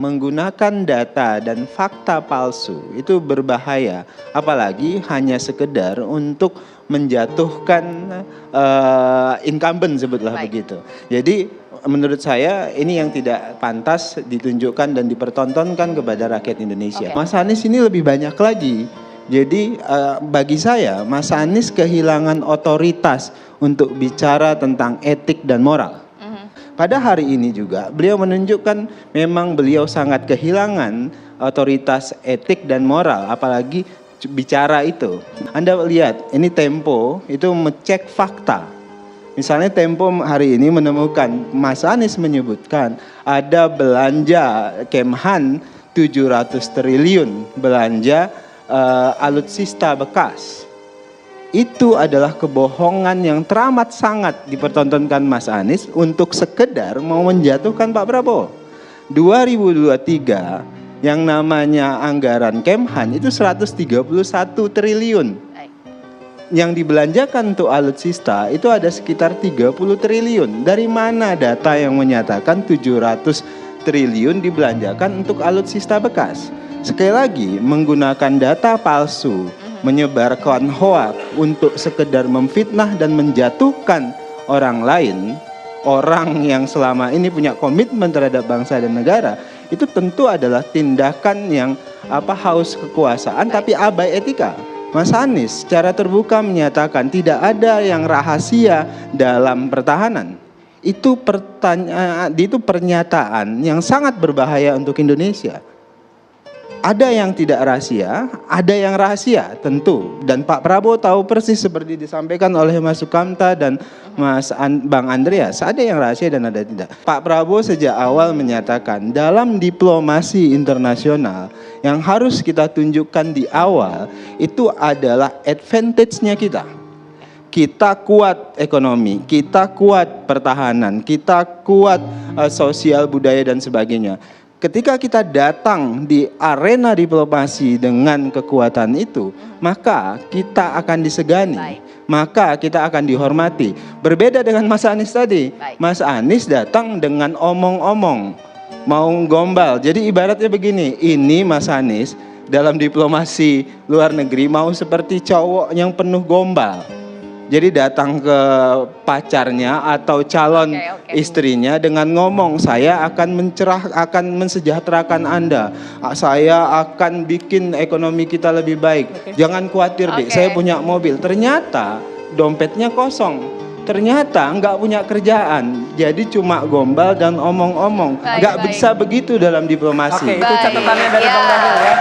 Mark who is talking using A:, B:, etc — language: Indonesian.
A: Menggunakan data dan fakta palsu itu berbahaya, apalagi hanya sekedar untuk menjatuhkan incumbent, sebutlah begitu. Jadi menurut saya ini yang tidak pantas ditunjukkan dan dipertontonkan kepada rakyat Indonesia. Mas Anies ini lebih banyak lagi. Jadi bagi saya Mas Anies kehilangan otoritas untuk bicara tentang etik dan moral. Pada hari ini juga beliau menunjukkan memang beliau sangat kehilangan otoritas etik dan moral, apalagi bicara itu. Anda lihat ini Tempo itu mecek fakta. Misalnya Tempo hari ini menemukan Mas Anies menyebutkan ada belanja Kemhan 700 triliun belanja alutsista bekas. Itu adalah kebohongan yang teramat sangat dipertontonkan Mas Anies untuk sekedar mau menjatuhkan Pak Prabowo. 2023 yang namanya anggaran Kemhan itu 131 triliun. Yang dibelanjakan untuk alutsista itu ada sekitar 30 triliun. Dari mana data yang menyatakan 700 triliun dibelanjakan untuk alutsista bekas? Sekali lagi, menggunakan data palsu, menyebarkan hoak untuk sekedar memfitnah dan menjatuhkan orang lain, orang yang selama ini punya komitmen terhadap bangsa dan negara, itu tentu adalah tindakan yang haus kekuasaan tapi abai etika. Mas Anies secara terbuka menyatakan tidak ada yang rahasia dalam pertahanan. Itu pernyataan yang sangat berbahaya untuk Indonesia. Ada yang tidak rahasia, ada yang rahasia tentu. Dan Pak Prabowo tahu persis seperti disampaikan oleh Mas Sukamta dan Bang Andreas. Ada yang rahasia dan ada tidak. Pak Prabowo sejak awal menyatakan dalam diplomasi internasional yang harus kita tunjukkan di awal itu adalah advantage-nya kita. Kita kuat ekonomi, kita kuat pertahanan, kita kuat sosial budaya dan sebagainya. Ketika kita datang di arena diplomasi dengan kekuatan itu, maka kita akan disegani, maka kita akan dihormati. Berbeda dengan Mas Anies tadi, Mas Anies datang dengan omong-omong, mau gombal. Jadi ibaratnya begini, ini Mas Anies dalam diplomasi luar negeri mau seperti cowok yang penuh gombal. Jadi datang ke pacarnya atau calon istrinya dengan ngomong, saya akan mensejahterakan Anda, saya akan bikin ekonomi kita lebih baik, jangan khawatir deh, saya punya mobil. Ternyata dompetnya kosong, ternyata nggak punya kerjaan, jadi cuma gombal dan omong-omong. Nggak bisa begitu dalam diplomasi.
B: Itu catatannya dari Bang Daniel ya.